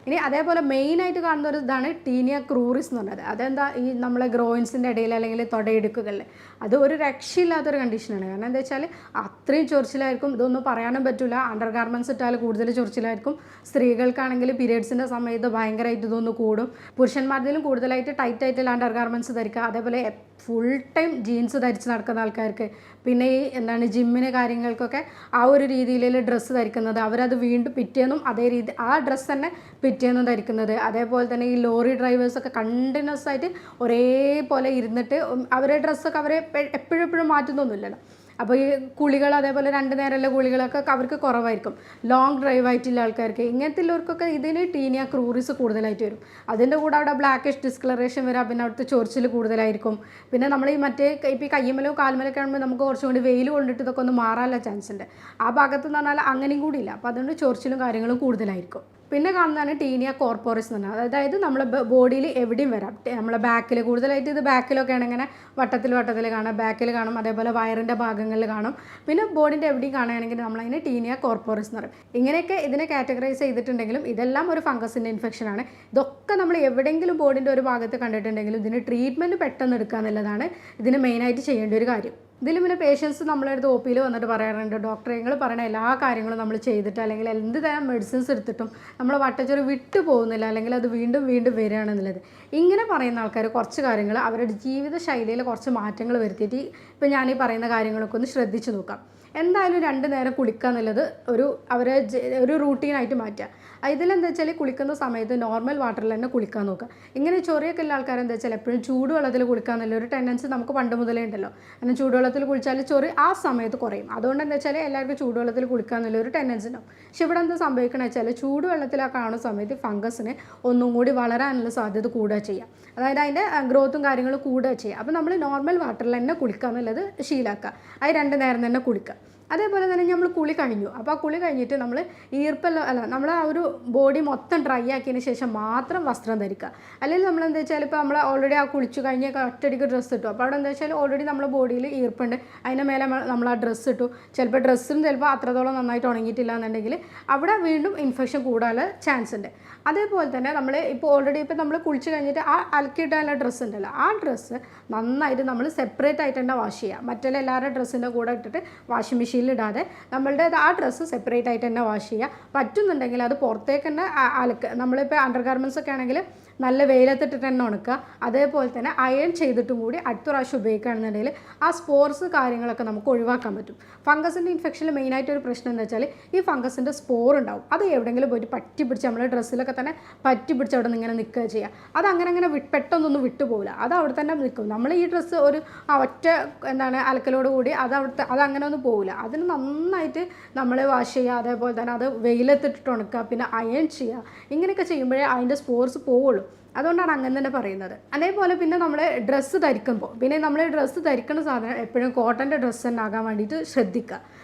ഇനി അതേപോലെ മെയിനായിട്ട് കാണുന്ന ഒരു ഇതാണ് ടീനിയ ക്രൂറിസ് എന്ന് പറഞ്ഞത്. അതെന്താ, ഈ നമ്മളെ ഗ്രോയിൻസിൻ്റെ ഇടയിൽ അല്ലെങ്കിൽ തൊടയെടുക്കുകയല്ലേ, അത് ഒരു രക്ഷയില്ലാത്തൊരു കണ്ടീഷനാണ്. കാരണം എന്താ വെച്ചാൽ അത്രയും ചൊറിച്ചിലായിരിക്കും. ഇതൊന്നും പറയാനും പറ്റില്ല. അണ്ടർ ഗാർമെൻറ്റ്സ് ഇട്ടാൽ കൂടുതൽ ചൊറിച്ചിലായിരിക്കും. സ്ത്രീകൾക്കാണെങ്കിൽ പീരിയഡ്സിൻ്റെ സമയത്ത് ഭയങ്കരമായിട്ട് ഇതൊന്ന് കൂടും. പുരുഷന്മാരിലും കൂടുതലായിട്ട് ടൈറ്റ് ആയിട്ടുള്ള അണ്ടർ ഗാർമെൻറ്റ്സ് ധരിക്കുക. അതേപോലെ ഫുൾ ടൈം ജീൻസ് ധരിച്ച് നടക്കുന്ന ആൾക്കാർക്ക്, പിന്നെ ഈ ജിമ്മിന് കാര്യങ്ങൾക്കൊക്കെ ആ ഒരു രീതിയിലുള്ള ഡ്രസ്സ് ധരിക്കുന്നത്, അവരത് വീണ്ടും പിറ്റേന്നും അതേ രീതി ആ ഡ്രസ്സ് തന്നെ പിറ്റേന്നും ധരിക്കുന്നത്. അതേപോലെ തന്നെ ഈ ലോറി ഡ്രൈവേഴ്സൊക്കെ കണ്ടിന്യൂസ് ആയിട്ട് ഒരേപോലെ ഇരുന്നിട്ട് അവരുടെ ഡ്രസ്സൊക്കെ അവരെ എപ്പോഴും മാറ്റുന്നൊന്നുമില്ലല്ലോ. അപ്പോൾ ഈ കുളികൾ, അതേപോലെ 2 നേരമുള്ള കുളികളൊക്കെ അവർക്ക് കുറവായിരിക്കും. ലോങ് ഡ്രൈവ് ആയിട്ടുള്ള ആൾക്കാർക്ക്, ഇങ്ങനത്തെ ഉള്ളവർക്കൊക്കെ ഇതിന് ടീനിയ ക്രൂറിസ് കൂടുതലായിട്ട് വരും. അതിൻ്റെ കൂടെ അവിടെ ബ്ലാക്കിഷ് ഡിസ്കളറേഷൻ വരാം. പിന്നെ അവിടുത്തെ ചൊറിച്ചിൽ കൂടുതലായിരിക്കും. പിന്നെ നമ്മൾ ഈ ഇപ്പോൾ ഈ കയ്യുമലോ കാൽമലൊക്കെ ആകുമ്പോൾ നമുക്ക് കുറച്ചും കൂടി വെയിൽ കൊണ്ടിട്ട് ഇതൊക്കെ ഒന്ന് മാറാനുള്ള ചാൻസ് ഉണ്ട്. ആ ഭാഗത്ത് എന്ന് പറഞ്ഞാൽ അങ്ങനെയും കൂടി ഇല്ല. അപ്പോൾ അതുകൊണ്ട് ചൊറിച്ചിലും കാര്യങ്ങളും കൂടുതലായിരിക്കും. പിന്നെ കാണുന്നതാണ് ടീനിയ കോർപ്പോറിസ് എന്ന് പറഞ്ഞാൽ, അതായത് നമ്മളെ ബോഡിയിൽ എവിടെയും വരാം. നമ്മളെ ബാക്കിൽ, കൂടുതലായിട്ട് ഇത് ബാക്കിലൊക്കെയാണ് ഇങ്ങനെ വട്ടത്തിൽ കാണാം, ബാക്കിൽ കാണും. അതേപോലെ വയറിൻ്റെ ഭാഗങ്ങളിൽ കാണും. പിന്നെ ബോഡിൻ്റെ എവിടെയും കാണുകയാണെങ്കിൽ നമ്മളതിനെ ടീനിയ കോർപ്പോറിസ് എന്ന് പറയും. ഇങ്ങനെയൊക്കെ ഇതിനെ കാറ്റഗറൈസ് ചെയ്തിട്ടുണ്ടെങ്കിലും ഇതെല്ലാം ഒരു ഫംഗസിൻ്റെ ഇൻഫെക്ഷനാണ്. ഇതൊക്കെ നമ്മൾ എവിടെയെങ്കിലും ബോഡിൻ്റെ ഒരു ഭാഗത്ത് കണ്ടിട്ടുണ്ടെങ്കിലും ഇതിന് ട്രീറ്റ്മെൻറ്റ് പെട്ടെന്ന് എടുക്കുക എന്നുള്ളതാണ് ഇതിന് മെയിനായിട്ട് ചെയ്യേണ്ട ഒരു കാര്യം. ഇതിൽ പിന്നെ പേഷ്യൻസ് നമ്മളടുത്ത് ഒ പിയിൽ വന്നിട്ട് പറയാറുണ്ട്, ഡോക്ടറെ നിങ്ങൾ പറയുന്ന എല്ലാ കാര്യങ്ങളും നമ്മൾ ചെയ്തിട്ട് അല്ലെങ്കിൽ എന്ത് തരം മെഡിസിൻസ് എടുത്തിട്ടും നമ്മൾ വട്ടച്ചൊറി വിട്ടു പോകുന്നില്ല, അല്ലെങ്കിൽ അത് വീണ്ടും വരികയാണെന്നുള്ളത്. ഇങ്ങനെ പറയുന്ന ആൾക്കാർ കുറച്ച് കാര്യങ്ങൾ അവരുടെ ജീവിത ശൈലിയിൽ കുറച്ച് മാറ്റങ്ങൾ വരുത്തിയിട്ട് ഇപ്പോൾ ഞാനീ പറയുന്ന കാര്യങ്ങളൊക്കെ ഒന്ന് ശ്രദ്ധിച്ച് നോക്കാം. എന്തായാലും 2 നേരം കുളിക്കുക എന്നുള്ളത് ഒരു റൂട്ടീനായിട്ട് മാറ്റുക. ഇതിലെന്താ വെച്ചാൽ കുളിക്കുന്ന സമയത്ത് നോർമൽ വാട്ടറിൽ തന്നെ കുളിക്കാൻ നോക്കുക. ഇങ്ങനെ ചൊറിയൊക്കെ ഉള്ള ആൾക്കാരെന്താ വെച്ചാൽ എപ്പോഴും ചൂടുവെള്ളത്തിൽ കുളിക്കുക എന്നുള്ളൊരു ടെൻഡൻസി നമുക്ക് പണ്ട് മുതലേ ഉണ്ടല്ലോ. അങ്ങനെ ചൂടുവെള്ളത്തിൽ കുളിച്ചാൽ ചൊറി ആ സമയത്ത് കുറയും. അതുകൊണ്ട് എന്താ വെച്ചാൽ എല്ലാവർക്കും ചൂടുവെള്ളത്തിൽ കുളിക്കുക എന്നുള്ളൊരു ടെൻഡൻസി ഉണ്ടാവും. പക്ഷെ ഇവിടെ എന്താ സംഭവിക്കണമെന്ന് വെച്ചാൽ ചൂടുവെള്ളത്തിലൊക്കെ കാണുന്ന സമയത്ത് ഫംഗസിന് ഒന്നും കൂടി വളരാനുള്ള സാധ്യത കൂടുക ചെയ്യുക. അതായത് അതിൻ്റെ ഗ്രോത്തും കാര്യങ്ങളും കൂടുക ചെയ്യുക. അപ്പോൾ നമ്മൾ നോർമൽ വാട്ടറിൽ തന്നെ കുളിക്കുക എന്നുള്ളത് ശീലമാക്കുക. അത് 2 നേരം തന്നെ കുളിക്കുക. അതേപോലെ തന്നെ നമ്മൾ കുളി കഴിഞ്ഞു. അപ്പോൾ ആ കുളി കഴിഞ്ഞിട്ട് നമ്മൾ നമ്മൾ ആ ഒരു ബോഡി മൊത്തം ഡ്രൈ ആക്കിയതിന് ശേഷം മാത്രം വസ്ത്രം ധരിക്കുക. അല്ലെങ്കിൽ നമ്മൾ എന്താ വെച്ചാൽ ഇപ്പോൾ നമ്മൾ ഓൾറെഡി ആ കുളിച്ചു കഴിഞ്ഞ് ഒറ്റയടിക്ക് ഡ്രസ്സ് ഇട്ടു. അപ്പോൾ അവിടെ എന്താ വെച്ചാൽ ഓൾറെഡി നമ്മുടെ ബോഡിയിൽ ഈർപ്പുണ്ട്, അതിൻ്റെ മേലെ നമ്മൾ ആ ഡ്രസ്സ് ഇട്ടു. ചിലപ്പോൾ ഡ്രസ്സും അത്രത്തോളം നന്നായിട്ട് ഉണങ്ങിയിട്ടില്ല എന്നുണ്ടെങ്കിൽ അവിടെ വീണ്ടും ഇൻഫെക്ഷൻ കൂടാനുള്ള ചാൻസ് ഉണ്ട്. അതേപോലെ തന്നെ നമ്മൾ ഓൾറെഡി നമ്മൾ കുളിച്ച് കഴിഞ്ഞിട്ട് ആ അലക്കിയിട്ടാനുള്ള ഡ്രസ്സ് ഉണ്ടല്ലോ, ആ ഡ്രസ്സ് നന്നായിട്ട് നമ്മൾ സെപ്പറേറ്റ് ആയിട്ട് തന്നെ വാഷ് ചെയ്യുക. മറ്റുള്ള എല്ലാവരുടെ ഡ്രസ്സിൻ്റെ കൂടെ ഇട്ടിട്ട് വാഷിംഗ് മെഷീനിൽ ഇടാതെ നമ്മളുടെ ആ ഡ്രസ്സ് സെപ്പറേറ്റ് ആയിട്ട് തന്നെ വാഷ് ചെയ്യുക. പറ്റുന്നുണ്ടെങ്കിൽ അത് പുറത്തേക്ക് തന്നെ നമ്മളിപ്പോൾ അണ്ടർ ഗാർമെൻറ്റ്സ് ഒക്കെ ആണെങ്കിൽ നല്ല വെയിലത്തിട്ടിട്ട് തന്നെ ഉണക്കുക. അതേപോലെ തന്നെ അയൺ ചെയ്തിട്ടും കൂടി അടുത്ത പ്രാവശ്യം ഉപയോഗിക്കുകയാണെന്നുണ്ടെങ്കിൽ ആ സ്പോർസ് കാര്യങ്ങളൊക്കെ നമുക്ക് ഒഴിവാക്കാൻ പറ്റും. ഫംഗസിൻ്റെ ഇൻഫെക്ഷനിൽ മെയിനായിട്ടൊരു പ്രശ്നം എന്താ വെച്ചാൽ ഈ ഫംഗസിൻ്റെ സ്പോർ ഉണ്ടാവും. അത് എവിടെയെങ്കിലും പോയിട്ട് പറ്റി പിടിച്ച് നമ്മുടെ ഡ്രസ്സിലൊക്കെ തന്നെ പറ്റി പിടിച്ച് അവിടെ നിന്ന് ഇങ്ങനെ നിൽക്കുക ചെയ്യുക. അത് അങ്ങനെ പെട്ടെന്നൊന്നും വിട്ടുപോകില്ല, അത് അവിടെ തന്നെ നിൽക്കും. നമ്മൾ ഈ ഡ്രസ്സ് ഒരു ഒറ്റ അലക്കലോട് കൂടി അതങ്ങനെ ഒന്നും പോകില്ല. അതിന് നന്നായിട്ട് നമ്മൾ വാഷ് ചെയ്യുക. അതേപോലെ തന്നെ അത് വെയിലത്തിട്ടിട്ട് ഉണക്കുക, പിന്നെ അയൺ ചെയ്യുക. ഇങ്ങനെയൊക്കെ ചെയ്യുമ്പോഴേ അതിൻ്റെ സ്പോർസ് പോവുള്ളൂ. അതുകൊണ്ടാണ് അങ്ങനെ തന്നെ പറയുന്നത്. അതേപോലെ പിന്നെ നമ്മൾ ഡ്രസ്സ് ധരിക്കുന്ന സാധനം എപ്പോഴും കോട്ടൻ്റെ ഡ്രസ്സ് തന്നെ ആകാൻ വേണ്ടിയിട്ട് ശ്രദ്ധിക്കുക.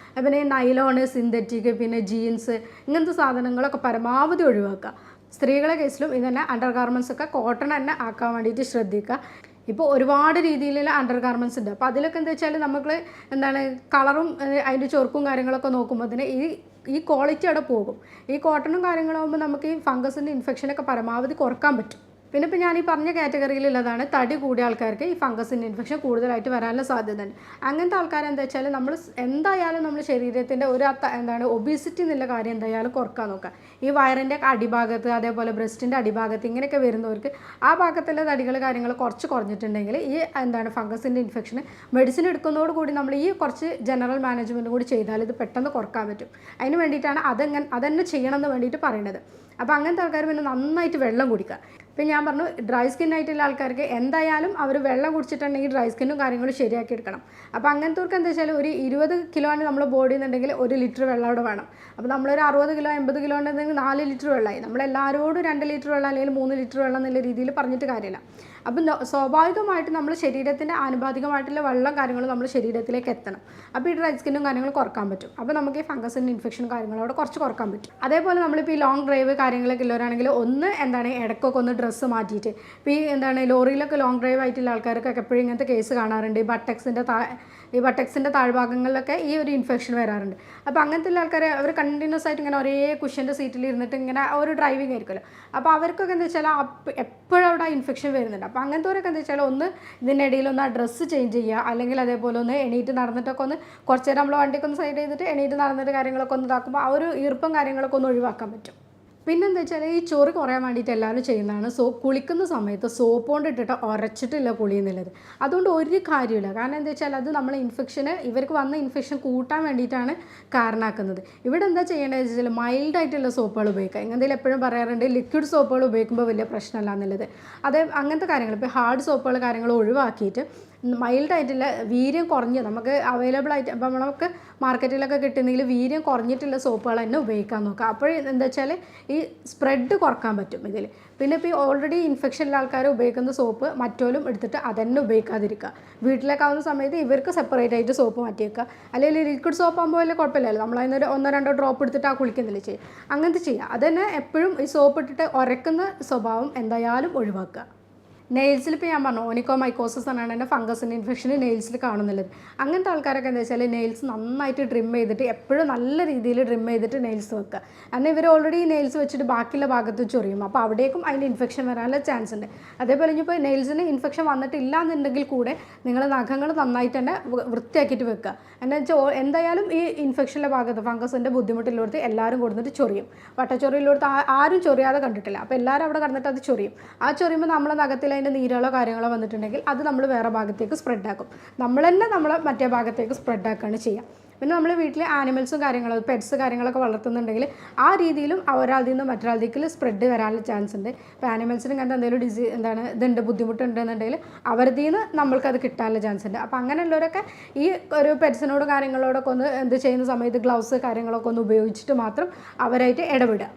പിന്നെ നൈലോണ്, സിന്തറ്റിക്, പിന്നെ ജീൻസ് ഇങ്ങനത്തെ സാധനങ്ങളൊക്കെ പരമാവധി ഒഴിവാക്കുക. സ്ത്രീകളുടെ കേസിലും ഇതന്നെ അണ്ടർ ഗാർമെൻറ്റ്സ് ഒക്കെ കോട്ടൺ തന്നെ ആക്കാൻ വേണ്ടിയിട്ട് ശ്രദ്ധിക്കുക. ഇപ്പോൾ ഒരുപാട് രീതിയിലുള്ള അണ്ടർ ഗാർമെൻറ്റ്സ് ഉണ്ട്. അപ്പോൾ അതിലൊക്കെ എന്താ വെച്ചാൽ നമുക്ക് കളറും അതിൻ്റെ ചൊറുക്കും കാര്യങ്ങളൊക്കെ നോക്കുമ്പോൾ തന്നെ ഈ ക്വാളിറ്റി അവിടെ പോകും. ഈ കോട്ടണും കാര്യങ്ങളാകുമ്പോൾ നമുക്ക് ഈ ഫംഗസിൻ്റെ ഇൻഫെക്ഷനൊക്കെ പരമാവധി കുറക്കാൻ പറ്റും. പിന്നെ ഇപ്പോൾ ഞാൻ ഈ പറഞ്ഞ കാറ്റഗറിയിലുള്ളതാണ് തടി കൂടിയ ആൾക്കാർക്ക് ഈ ഫംഗസിൻ്റെ ഇൻഫെക്ഷൻ കൂടുതലായിട്ട് വരാനുള്ള സാധ്യത ഉണ്ട്. അങ്ങനത്തെ ആൾക്കാർ എന്താ വെച്ചാൽ എന്തായാലും നമ്മൾ ശരീരത്തിൻ്റെ ഒബീസിറ്റി എന്നുള്ള കാര്യം എന്തായാലും കുറക്കാൻ നോക്കുക. ഈ വയറിൻ്റെ അടിഭാഗത്ത്, അതേപോലെ ബ്രസ്റ്റിൻ്റെ അടിഭാഗത്ത് ഇങ്ങനെയൊക്കെ വരുന്നവർക്ക് ആ ഭാഗത്തുള്ള തടികൾ കാര്യങ്ങൾ കുറഞ്ഞിട്ടുണ്ടെങ്കിൽ ഈ ഫംഗസിൻ്റെ ഇൻഫെക്ഷൻ മെഡിസിൻ എടുക്കുന്നതോടുകൂടി നമ്മൾ ഈ കുറച്ച് ജനറൽ മാനേജ്മെൻറ്റ് കൂടി ചെയ്താൽ ഇത് പെട്ടെന്ന് കുറക്കാൻ പറ്റും. അതിന് വേണ്ടിയിട്ടാണ് അതന്നെ ചെയ്യണമെന്ന് വേണ്ടിയിട്ട് പറയുന്നത്. അപ്പോൾ അങ്ങനത്തെ ആൾക്കാർ പിന്നെ നന്നായിട്ട് വെള്ളം കുടിക്കുക. ഇപ്പം ഞാൻ പറഞ്ഞു, ഡ്രൈ സ്കിൻ ആയിട്ടുള്ള ആൾക്കാർക്ക് എന്തായാലും അവർ വെള്ളം കുടിച്ചിട്ടുണ്ടെങ്കിൽ ഡ്രൈ സ്കിന്നും കാര്യങ്ങളും ശരിയാക്കി എടുക്കണം. അപ്പോൾ അങ്ങനത്തെവർക്ക് എന്താ വെച്ചാൽ ഒരു 20 കിലോ ആണ് നമ്മൾ ബോഡി എന്നുണ്ടെങ്കിൽ 1 ലിറ്റർ വെള്ളം അവിടെ വേണം. അപ്പോൾ നമ്മളൊരു 60 കിലോ 80 കിലോ ഉണ്ടെങ്കിൽ 4 ലിറ്റർ വെള്ളമായി. നമ്മളെല്ലാവരോടും 2 ലിറ്റർ വെള്ളം അല്ലെങ്കിൽ 3 ലിറ്റർ വെള്ളം എന്നുള്ള രീതിയിൽ പറഞ്ഞിട്ട് കാര്യമില്ല. അപ്പം സ്വാഭാവികമായിട്ട് നമ്മൾ ശരീരത്തിൻ്റെ ആനുപാതികമായിട്ടുള്ള വെള്ളം കാര്യങ്ങളും നമ്മുടെ ശരീരത്തിലേക്ക് എത്തണം. അപ്പോൾ ഈ ഡ്രൈ സ്കിന്നും കാര്യങ്ങളും കുറക്കാൻ പറ്റും. അപ്പോൾ നമുക്ക് ഈ ഫംഗസിൻ്റെ ഇൻഫെക്ഷനും കാര്യങ്ങളോട് കുറച്ച് കുറക്കാൻ പറ്റും. അതേപോലെ നമ്മളിപ്പോൾ ഈ ലോങ് ഡ്രൈവ് കാര്യങ്ങളൊക്കെ ഉള്ളവരാണെങ്കിൽ ഇടയ്ക്കൊക്കെ ഒന്ന് ഡ്രസ്സ് മാറ്റിയിട്ട്, ഇപ്പോൾ ഈ ലോറിയിലൊക്കെ ലോങ് ഡ്രൈവ് ആയിട്ടുള്ള ആൾക്കാർക്കൊക്കെ എപ്പോഴും ഇങ്ങനത്തെ കേസ് കാണാറുണ്ട്. ഈ ബട്ടക്സിൻ്റെ താഴ്ഭാഗങ്ങളിലൊക്കെ ഈ ഒരു ഇൻഫെക്ഷൻ വരാറുണ്ട്. അപ്പോൾ അങ്ങനത്തെ ഉള്ള ആൾക്കാർ അവർ കണ്ടിന്യൂസ് ആയിട്ട് ഇങ്ങനെ ഒരേ കുഷ്യൻ്റെ സീറ്റിൽ ഇരുന്നിട്ട് ഇങ്ങനെ ഒരു ഡ്രൈവിംഗ് ആയിരിക്കുമല്ലോ. അപ്പോൾ അവർക്കൊക്കെ എന്താ വെച്ചാൽ എപ്പോഴും അവിടെ ഇൻഫെക്ഷൻ വരുന്നുണ്ട്. അപ്പോൾ അങ്ങനത്തെവരൊക്കെ എന്താ വെച്ചാൽ ഒന്ന് ഇതിനിടയിൽ ഒന്ന് ആ ഡ്രസ്സ് ചേഞ്ച് ചെയ്യുക, അല്ലെങ്കിൽ അതേപോലെ ഒന്ന് എണീറ്റ് നടന്നിട്ടൊക്കെ ഒന്ന് കുറച്ച് നേരം നമ്മൾ വണ്ടിയൊക്കെ ഒന്ന് സൈഡ് ചെയ്തിട്ട് എണീറ്റ് നടന്നിട്ട് കാര്യങ്ങളൊക്കെ ഒന്ന് ഇതാക്കുമ്പോൾ ആ ഒരു ഈർപ്പം കാര്യങ്ങളൊക്കെ ഒന്ന് ഒഴിവാക്കാൻ പറ്റും. പിന്നെന്താ വെച്ചാൽ ഈ ചൊറി കുറയാൻ വേണ്ടിയിട്ട് എല്ലാവരും ചെയ്യുന്നതാണ് കുളിക്കുന്ന സമയത്ത് സോപ്പ് കൊണ്ട് ഇട്ടിട്ട് ഉരച്ചിട്ടില്ല കുളി എന്നുള്ളത്. അതുകൊണ്ട് ഒരു കാര്യമില്ല. കാരണം എന്താ വെച്ചാൽ അത് നമ്മൾ ഇവർക്ക് വന്ന ഇൻഫെക്ഷൻ കൂട്ടാൻ വേണ്ടിയിട്ടാണ് കാരണമാക്കുന്നത്. ഇവിടെ എന്താ ചെയ്യേണ്ടതെന്ന് വെച്ചാൽ മൈൽഡായിട്ടുള്ള സോപ്പുകൾ ഉപയോഗിക്കുക. എന്തെങ്കിലും എപ്പോഴും പറയാറുണ്ട് ലിക്വിഡ് സോപ്പുകൾ ഉപയോഗിക്കുമ്പോൾ വലിയ പ്രശ്നമല്ല എന്നുള്ളത്. അങ്ങനത്തെ കാര്യങ്ങൾ ഇപ്പോൾ ഹാർഡ് സോപ്പുകൾ കാര്യങ്ങൾ ഒഴിവാക്കിയിട്ട് മൈൽഡായിട്ടുള്ള വീര്യം കുറഞ്ഞ് നമുക്ക് അവൈലബിൾ ആയിട്ട് ഇപ്പം നമുക്ക് മാർക്കറ്റിലൊക്കെ കിട്ടുന്നെങ്കിൽ വീര്യം കുറഞ്ഞിട്ടുള്ള സോപ്പുകൾ തന്നെ ഉപയോഗിക്കാൻ നോക്കുക. അപ്പോൾ എന്താ വെച്ചാൽ ഈ സ്പ്രെഡ് കുറക്കാൻ പറ്റും ഇതിൽ. പിന്നെ ഇപ്പോൾ ഈ ഓൾറെഡി ഇൻഫെക്ഷനുള്ള ആൾക്കാർ ഉപയോഗിക്കുന്ന സോപ്പ് മറ്റോലും എടുത്തിട്ട് അതന്നെ ഉപയോഗിക്കാതിരിക്കുക. വീട്ടിലേക്കാവുന്ന സമയത്ത് ഇവർക്ക് സെപ്പറേറ്റ് ആയിട്ട് സോപ്പ് മാറ്റി വെക്കുക. അല്ലെങ്കിൽ ലിക്വിഡ് സോപ്പ് ആകുമ്പോൾ വലിയ കുഴപ്പമില്ലല്ലോ, നമ്മളതിനൊരു 1-2 ഡ്രോപ്പ് എടുത്തിട്ട് ആ കുളിക്കുന്നില്ല ചെയ്യുക. അങ്ങനത്തെ ചെയ്യുക. അതന്നെ എപ്പോഴും ഈ സോപ്പ് ഇട്ടിട്ട് ഉരക്കുന്ന സ്വഭാവം എന്തായാലും ഒഴിവാക്കുക. നെയിൽസിൽ ഇപ്പോൾ ഞാൻ പറഞ്ഞു ഓനിക്കോമൈക്കോസിസ് എന്നാണ് എൻ്റെ ഫംഗസിൻ്റെ ഇൻഫെക്ഷൻ നെയിൽസിൽ കാണുന്നുള്ളത്. അങ്ങനത്തെ ആൾക്കാരൊക്കെ എന്താ വെച്ചാൽ നെയിൽസ് നന്നായിട്ട് ട്രിം ചെയ്തിട്ട് എപ്പോഴും നല്ല രീതിയിൽ ട്രിം ചെയ്തിട്ട് നെയിൽസ് വെക്കുക. കാരണം ഇവർ ഓൾറെഡി നെയിൽസ് വെച്ചിട്ട് ബാക്കിയുള്ള ഭാഗത്ത് ചൊറിയും. അപ്പോൾ അവിടേക്കും അതിൻ്റെ ഇൻഫെക്ഷൻ വരാനുള്ള ചാൻസ് ഉണ്ട്. അതേപോലെ ഇനിയിപ്പോൾ നെയിൽസിന് ഇൻഫെക്ഷൻ വന്നിട്ടില്ല എന്നുണ്ടെങ്കിൽ കൂടെ നിങ്ങൾ നഖങ്ങൾ നന്നായിട്ട് തന്നെ വൃത്തിയാക്കിയിട്ട് വെക്കുക. എന്താ വെച്ചാൽ എന്തായാലും ഈ ഇൻഫെക്ഷൻ്റെ ഭാഗത്ത് ഫംഗസിൻ്റെ ബുദ്ധിമുട്ടുള്ളവർക്ക് എല്ലാവരും കൊടുത്തിട്ട് ചൊറിയും. വട്ടച്ചൊറിയിലോടത്ത് ആരും ചൊറിയാതെ കണ്ടിട്ടില്ല. അപ്പോൾ എല്ലാവരും അവിടെ കടന്നിട്ട് അത് ചൊറിയും. ആ ചൊറിയുമ്പോൾ നമ്മളെ നഖത്തിൽ അതിൻ്റെ നീരകളോ കാര്യങ്ങളോ വന്നിട്ടുണ്ടെങ്കിൽ അത് നമ്മൾ വേറെ ഭാഗത്തേക്ക് സ്പ്രെഡാക്കും. നമ്മൾ തന്നെ നമ്മളെ മറ്റേ ഭാഗത്തേക്ക് സ്പ്രെഡാക്കുകയാണ് ചെയ്യുക. പിന്നെ നമ്മൾ വീട്ടിൽ ആനിമൽസും കാര്യങ്ങളും പെറ്റ്സ് കാര്യങ്ങളൊക്കെ വളർത്തുന്നുണ്ടെങ്കിൽ ആ രീതിയിലും ഒരാളിൽ നിന്ന് മറ്റൊരാളിലേക്ക് സ്പ്രെഡ് വരാനുള്ള ചാൻസ് ഉണ്ട്. ഇപ്പോൾ ആനിമൽസിന് ഇങ്ങനത്തെ എന്തെങ്കിലും ബുദ്ധിമുട്ടുണ്ടെന്നുണ്ടെങ്കിൽ അവരിൽ നിന്ന് നമ്മൾക്കത് കിട്ടാനുള്ള ചാൻസ് ഉണ്ട്. അപ്പോൾ അങ്ങനെയുള്ളവരൊക്കെ ഈ ഒരു പെറ്റ്സിനോട് കാര്യങ്ങളോടൊക്കെ ഒന്ന് ചെയ്യുന്ന സമയത്ത് ഗ്ലൗസ് കാര്യങ്ങളൊക്കെ ഒന്ന് ഉപയോഗിച്ചിട്ട് മാത്രം അവരായിട്ട് ഇടപെടുക.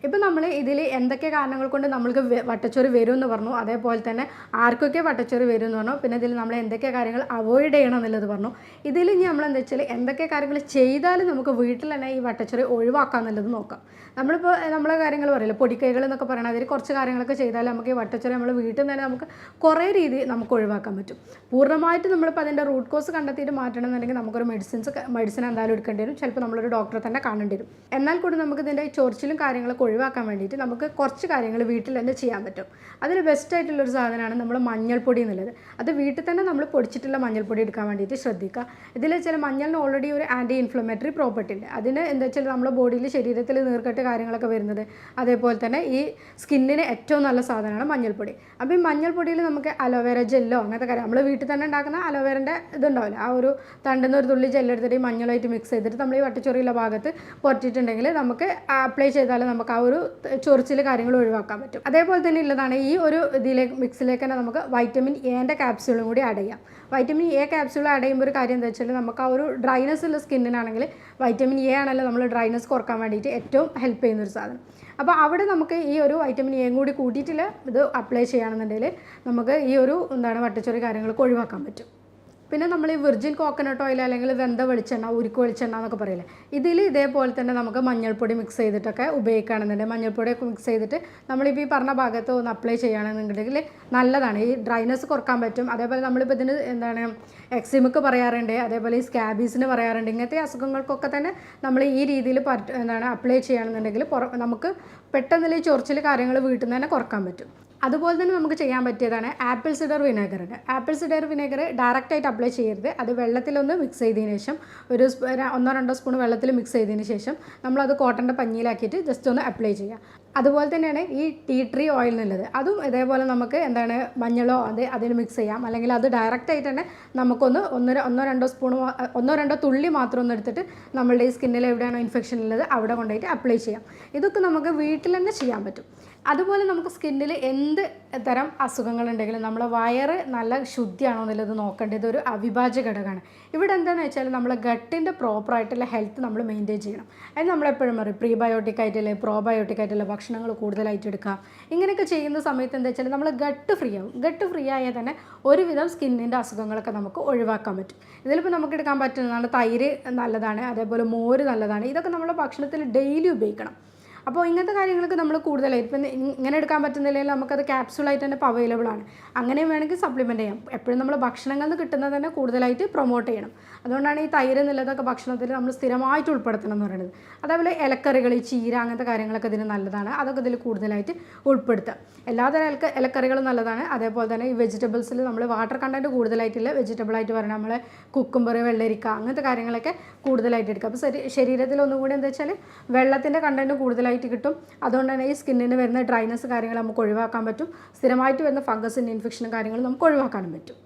ഇപ്പം നമ്മൾ ഇതിൽ എന്തൊക്കെ കാരണങ്ങൾ കൊണ്ട് നമ്മൾക്ക് വട്ടച്ചൊറി വരും എന്ന് പറഞ്ഞു, അതേപോലെ തന്നെ ആർക്കൊക്കെ വട്ടച്ചൊറി വരും എന്ന് പറഞ്ഞു, പിന്നെ ഇതിൽ നമ്മൾ എന്തൊക്കെ കാര്യങ്ങൾ അവോയ്ഡ് ചെയ്യണം എന്നുള്ളത് പറഞ്ഞു. ഇതിൽ ഇനി നമ്മൾ എന്താ വെച്ചാൽ എന്തൊക്കെ കാര്യങ്ങൾ ചെയ്താലും നമുക്ക് വീട്ടിൽ തന്നെ ഈ വട്ടച്ചൊറി ഒഴിവാക്കാം എന്നുള്ളത് നോക്കാം. നമ്മളിപ്പോൾ നമ്മളെ കാര്യങ്ങൾ പറയില്ല പൊടിക്കൈകൾ എന്നൊക്കെ പറയണം, അതിൽ കുറച്ച് കാര്യങ്ങളൊക്കെ ചെയ്താൽ നമുക്ക് ഈ വട്ടച്ചൊറി നമ്മൾ വീട്ടിൽ നിന്ന് തന്നെ നമുക്ക് കുറേ രീതി നമുക്ക് ഒഴിവാക്കാൻ പറ്റും. പൂർണ്ണമായിട്ട് നമ്മളിപ്പോൾ അതിൻ്റെ റൂട്ട് കോസ് കണ്ടെത്തിയിട്ട് മാറ്റണം എന്നുണ്ടെങ്കിൽ നമുക്കൊരു മെഡിസിൻ എന്തായാലും എടുക്കേണ്ടി വരും. ചിലപ്പോൾ നമ്മളൊരു ഡോക്ടറെ തന്നെ കാണേണ്ടി വരും. എന്നാൽ കൂടി നമുക്ക് ഇതിൻ്റെ ചൊറിച്ചിലും കാര്യങ്ങളൊക്കെ ഒഴിവാക്കാൻ വേണ്ടിയിട്ട് നമുക്ക് കുറച്ച് കാര്യങ്ങൾ വീട്ടിൽ തന്നെ ചെയ്യാൻ പറ്റും. അതിൽ ബെസ്റ്റായിട്ടുള്ളൊരു സാധനമാണ് നമ്മൾ മഞ്ഞൾപ്പൊടി എന്നുള്ളത്. അത് വീട്ടിൽ തന്നെ നമ്മൾ പൊടിച്ചിട്ടുള്ള മഞ്ഞൾപ്പൊടി എടുക്കാൻ വേണ്ടിയിട്ട് ശ്രദ്ധിക്കുക. ഇതിൽ ചില മഞ്ഞളിന് ഓൾറെഡി ഒരു ആൻറ്റി ഇൻഫ്ലമേറ്ററി പ്രോപ്പർട്ടി ഉണ്ട്. അതിന് എന്താ വെച്ചാൽ നമ്മുടെ ബോഡിയിൽ ശരീരത്തിൽ നീർക്കെട്ട് കാര്യങ്ങളൊക്കെ വരുന്നത്, അതേപോലെ തന്നെ ഈ സ്കിന്നിന് ഏറ്റവും നല്ല സാധനമാണ് മഞ്ഞൾപ്പൊടി. അപ്പോൾ ഈ മഞ്ഞൾപ്പൊടിയിൽ നമുക്ക് അലോവേര ജെല്ലോ അങ്ങനത്തെ കാര്യം നമ്മൾ വീട്ടിൽ തന്നെ ഉണ്ടാക്കുന്ന അലോവേരൻ്റെ ഇതുണ്ടാവില്ല, ആ ഒരു തണ്ടുന്ന ഒരു തുള്ളി ജെല്ലെടുത്തിട്ട് ഈ മഞ്ഞളായിട്ട് മിക്സ് ചെയ്തിട്ട് നമ്മൾ ഈ വട്ടച്ചൊറിയുള്ള ഭാഗത്ത് പൊറ്റിട്ടുണ്ടെങ്കിൽ നമുക്ക് അപ്ലൈ ചെയ്താൽ നമുക്ക് ആ ഒരു ചൊറിച്ചിൽ കാര്യങ്ങൾ ഒഴിവാക്കാൻ പറ്റും. അതേപോലെ തന്നെ ഉള്ളതാണ് ഈ ഒരു മിക്സിലേക്ക് തന്നെ നമുക്ക് വൈറ്റമിൻ എന്റെ ക്യാപ്സ്യൂളും കൂടി ആഡ് ചെയ്യാം. വൈറ്റമിൻ എ ക്യാപ്സ്യൂൾ ആഡ് ചെയ്യുമ്പോൾ ഒരു കാര്യം എന്താ വെച്ചാൽ നമുക്ക് ആ ഒരു ഡ്രൈനെസ് ഉള്ള സ്കിന്നിനാണെങ്കിൽ വൈറ്റമിൻ എ ആണല്ലോ നമ്മൾ ഡ്രൈനെസ് കുറക്കാൻ വേണ്ടിയിട്ട് ഏറ്റവും ഹെൽപ്പ് ചെയ്യുന്നൊരു സാധനം. അപ്പോൾ അവിടെ നമുക്ക് ഈ ഒരു വൈറ്റമിൻ എയും കൂടി കൂട്ടിയിട്ടുള്ള ഇത് അപ്ലൈ ചെയ്യുകയാണെന്നുണ്ടെങ്കിൽ നമുക്ക് ഈ ഒരു വട്ടച്ചൊറി കാര്യങ്ങളൊക്കെ ഒഴിവാക്കാൻ പറ്റും. പിന്നെ നമ്മൾ ഈ വിർജിൻ കോക്കനട്ട് ഓയിൽ അല്ലെങ്കിൽ വെന്ത വെളിച്ചെണ്ണ ഉരുക്ക് വെളിച്ചെണ്ണ എന്നൊക്കെ പറയില്ലേ, ഇതിൽ ഇതേപോലെ തന്നെ നമുക്ക് മഞ്ഞൾപ്പൊടി മിക്സ് ചെയ്തിട്ടൊക്കെ ഉപയോഗിക്കുകയാണെന്നുണ്ടെങ്കിൽ മഞ്ഞൾപ്പൊടിയൊക്കെ മിക്സ് ചെയ്തിട്ട് നമ്മളിപ്പോൾ ഈ പറഞ്ഞ ഭാഗത്ത് ഒന്ന് അപ്ലൈ ചെയ്യുകയാണെന്നുണ്ടെങ്കിൽ നല്ലതാണ്. ഈ ഡ്രൈനെസ് കുറക്കാൻ പറ്റും. അതേപോലെ നമ്മളിപ്പോൾ ഇതിന് എക്സിമിക്ക് പറയാറുണ്ട്, അതേപോലെ ഈ സ്കാബീസിന് പറയാറുണ്ട്. ഇങ്ങനത്തെ അസുഖങ്ങൾക്കൊക്കെ തന്നെ നമ്മൾ ഈ രീതിയിൽ അപ്ലൈ ചെയ്യുകയാണെന്നുണ്ടെങ്കിൽ നമുക്ക് പെട്ടെന്ന് ഈ ചൊറിച്ചിൽ കാര്യങ്ങൾ വീട്ടിൽ നിന്ന് തന്നെ കുറക്കാൻ പറ്റും. അതുപോലെ തന്നെ നമുക്ക് ചെയ്യാൻ പറ്റിയതാണ് apple cider vinegar. Apple cider vinegar ഡയറക്റ്റായിട്ട് അപ്ലൈ ചെയ്യരുത്. അത് വെള്ളത്തിലൊന്ന് മിക്സ് ചെയ്തതിന് ശേഷം ഒരു 1-2 സ്പൂൺ വെള്ളത്തിൽ മിക്സ് ചെയ്തതിന് ശേഷം നമ്മളത് കോട്ടൻ്റെ പഞ്ഞിയിലാക്കിയിട്ട് ജസ്റ്റ് ഒന്ന് അപ്ലൈ ചെയ്യുക. അതുപോലെ തന്നെയാണ് ഈ ടീ ട്രീ ഓയിൽ എന്നുള്ളത്. അതും ഇതേപോലെ നമുക്ക് മഞ്ഞളോ അതിൽ മിക്സ് ചെയ്യാം, അല്ലെങ്കിൽ അത് ഡയറക്റ്റായിട്ട് തന്നെ നമുക്കൊന്ന് 1-2 തുള്ളി മാത്രം ഒന്ന് എടുത്തിട്ട് നമ്മളുടെ ഈ സ്കിന്നിൽ എവിടെയാണോ ഇൻഫെക്ഷൻ ഉള്ളത് അവിടെ കൊണ്ടുപോയിട്ട് അപ്ലൈ ചെയ്യാം. ഇതൊക്കെ നമുക്ക് വീട്ടിൽ തന്നെ ചെയ്യാൻ പറ്റും. അതുപോലെ നമുക്ക് സ്കിന്നിൽ എന്ത് തരം അസുഖങ്ങളുണ്ടെങ്കിലും നമ്മളെ വയറ് നല്ല ശുദ്ധിയാണോ എന്നുള്ളത് നോക്കേണ്ടത് ഒരു അവിഭാജ്യ ഘടകമാണ്. ഇവിടെ എന്താണെന്ന് വെച്ചാൽ നമ്മളെ ഗട്ടിൻ്റെ പ്രോപ്പറായിട്ടുള്ള ഹെൽത്ത് നമ്മൾ മെയിൻറ്റെയിൻ ചെയ്യണം. അത് നമ്മളെപ്പോഴും പറയും പ്രീബയോട്ടിക് ആയിട്ടുള്ള പ്രോബയോട്ടിക് ആയിട്ടുള്ള ഭക്ഷണം ഭക്ഷണങ്ങൾ കൂടുതലായിട്ട് എടുക്കുക. ഇങ്ങനെയൊക്കെ ചെയ്യുന്ന സമയത്ത് എന്താ വെച്ചാൽ നമ്മൾ ഗട്ട് ഫ്രീ ആവും. ഗട്ട് ഫ്രീ ആയാൽ തന്നെ ഒരുവിധം സ്കിന്നിൻ്റെ അസുഖങ്ങളൊക്കെ നമുക്ക് ഒഴിവാക്കാൻ പറ്റും. ഇതിലിപ്പോൾ നമുക്ക് എടുക്കാൻ പറ്റുന്നതാണ് തൈര് നല്ലതാണ്, അതേപോലെ മോര് നല്ലതാണ്. ഇതൊക്കെ നമ്മൾ ഭക്ഷണത്തിൽ ഡെയിലി ഉപയോഗിക്കണം. അപ്പോൾ ഇങ്ങനത്തെ കാര്യങ്ങൾക്ക് നമ്മൾ കൂടുതലായിട്ട് ഇപ്പം ഇങ്ങനെ എടുക്കാൻ പറ്റുന്നില്ലെങ്കിൽ നമുക്കത് ക്യാപ്സ്യൂളായിട്ട് തന്നെ ഇപ്പോൾ അവൈലബിൾ ആണ്. അങ്ങനെയും വേണമെങ്കിൽ സപ്ലിമെൻറ്റ് ചെയ്യാം. എപ്പോഴും നമ്മൾ ഭക്ഷണങ്ങളിൽ നിന്ന് കിട്ടുന്നത് തന്നെ കൂടുതലായിട്ട് പ്രൊമോട്ട് ചെയ്യണം. അതുകൊണ്ടാണ് ഈ തൈര് എന്നുള്ളതൊക്കെ ഭക്ഷണത്തിൽ നമ്മൾ സ്ഥിരമായിട്ട് ഉൾപ്പെടുത്തണം എന്ന് പറയുന്നത്. അതേപോലെ ഇലക്കറികൾ, ഈ ചീര അങ്ങനത്തെ കാര്യങ്ങളൊക്കെ ഇതിന് നല്ലതാണ്. അതൊക്കെ ഇതിൽ കൂടുതലായിട്ട് ഉൾപ്പെടുത്തുക. എല്ലാതരം ഇലക്കറികളും നല്ലതാണ്. അതേപോലെ തന്നെ ഈ വെജിറ്റബിൾസിൽ നമ്മൾ വാട്ടർ കണ്ടൻറ്റ് കൂടുതലായിട്ടുള്ള വെജിറ്റബിളായിട്ട് പറഞ്ഞാൽ നമ്മൾ കുക്കുംബർ, വെള്ളരിക്ക അങ്ങനത്തെ കാര്യങ്ങളൊക്കെ കൂടുതലായിട്ട് എടുക്കുക. അപ്പോൾ ശരീരത്തിൽ ഒന്നുകൂടി എന്താ വെച്ചാൽ വെള്ളത്തിൻ്റെ കണ്ടൻറ്റ് കൂടുതലായിട്ട് കിട്ടും. അതുകൊണ്ട് തന്നെ ഈ സ്കിന്നിന് വരുന്ന ഡ്രൈനസ് കാര്യങ്ങൾ നമുക്ക് ഒഴിവാക്കാൻ പറ്റും. സ്ഥിരമായിട്ട് വരുന്ന ഫംഗസിൻ്റെ ഇൻഫെക്ഷനും കാര്യങ്ങളും നമുക്ക് ഒഴിവാക്കാനും പറ്റും.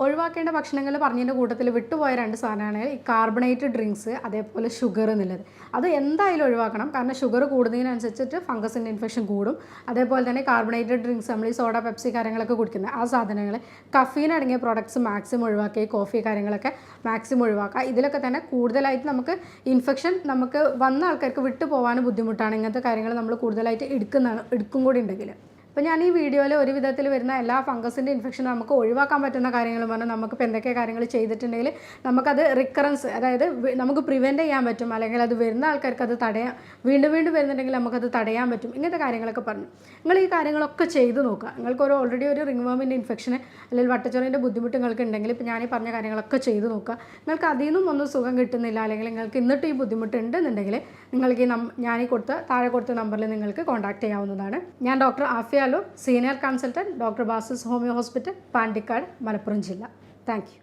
ഒഴിവാക്കേണ്ട ഭക്ഷണങ്ങൾ പറഞ്ഞതിൻ്റെ കൂട്ടത്തിൽ വിട്ടുപോയ 2 സാധനമാണ് ഈ കാർബണേറ്റഡ് ഡ്രിങ്ക്സ്, അതേപോലെ ഷുഗർ എന്നുള്ളത്. അത് എന്തായാലും ഒഴിവാക്കണം. കാരണം ഷുഗർ കൂടുന്നതിനനുസരിച്ചിട്ട് ഫംഗസിൻ്റെ ഇൻഫെക്ഷൻ കൂടും. അതേപോലെ തന്നെ കാർബണേറ്റഡ് ഡ്രിങ്ക്സ്, നമ്മൾ ഈ സോഡ, പെപ്സി കാര്യങ്ങളൊക്കെ കുടിക്കുന്നത് ആ സാധനങ്ങൾ, കഫീൻ അടങ്ങിയ പ്രോഡക്ട്സ് മാക്സിമം ഒഴിവാക്കുക. ഈ കോഫി കാര്യങ്ങളൊക്കെ മാക്സിമം ഒഴിവാക്കുക. ഇതിലൊക്കെ തന്നെ കൂടുതലായിട്ട് നമുക്ക് ഇൻഫെക്ഷൻ നമുക്ക് വന്ന ആൾക്കാർക്ക് വിട്ടു പോകാനും ബുദ്ധിമുട്ടാണ്. ഇങ്ങനത്തെ കാര്യങ്ങൾ നമ്മൾ കൂടുതലായിട്ട് എടുക്കും കൂടി ഉണ്ടെങ്കിൽ. അപ്പോൾ ഞാൻ ഈ വീഡിയോയിൽ ഒരു വിധത്തിൽ വരുന്ന എല്ലാ ഫംഗസിൻ്റെ ഇൻഫെക്ഷനും നമുക്ക് ഒഴിവാക്കാൻ പറ്റുന്ന കാര്യങ്ങളും പറഞ്ഞാൽ നമുക്കിപ്പോൾ എന്തൊക്കെ കാര്യങ്ങൾ ചെയ്തിട്ടുണ്ടെങ്കിൽ നമുക്കത് റിക്കറൻസ്, അതായത് നമുക്ക് പ്രിവെൻറ്റ് ചെയ്യാൻ പറ്റും. അല്ലെങ്കിൽ അത് വരുന്ന ആൾക്കാർക്ക് അത് തടയാൻ, വീണ്ടും വരുന്നുണ്ടെങ്കിൽ നമുക്കത് തടയാൻ പറ്റും. ഇങ്ങനത്തെ കാര്യങ്ങളൊക്കെ പറഞ്ഞു നിങ്ങൾ ഈ കാര്യങ്ങളൊക്കെ ചെയ്ത് നോക്കുക. നിങ്ങൾക്ക് ഓൾറെഡി ഒരു റിംഗ്വർമിൻ്റെ ഇൻഫെക്ഷന് അല്ലെങ്കിൽ വട്ടച്ചൊറിൻ്റെ ബുദ്ധിമുട്ട് നിങ്ങൾക്ക് ഉണ്ടെങ്കിൽ ഇപ്പോൾ ഞാൻ ഈ പറഞ്ഞ കാര്യങ്ങളൊക്കെ ചെയ്ത് നോക്കുക. നിങ്ങൾക്ക് അതിൽ നിന്നും ഒന്നും സുഖം കിട്ടുന്നില്ല, അല്ലെങ്കിൽ നിങ്ങൾക്ക് എന്നിട്ട് ഈ ബുദ്ധിമുട്ടുണ്ടെന്നുണ്ടെങ്കിൽ നിങ്ങൾക്ക് ഈ താഴെ കൊടുത്ത നമ്പറിൽ നിങ്ങൾക്ക് കോൺടാക്ട് ചെയ്യാവുന്നതാണ്. ഞാൻ doctor Afiya, senior consultant, doctor Basil's homeo hospital, Pandikkad, Malappuram ജില്ല. Thank U.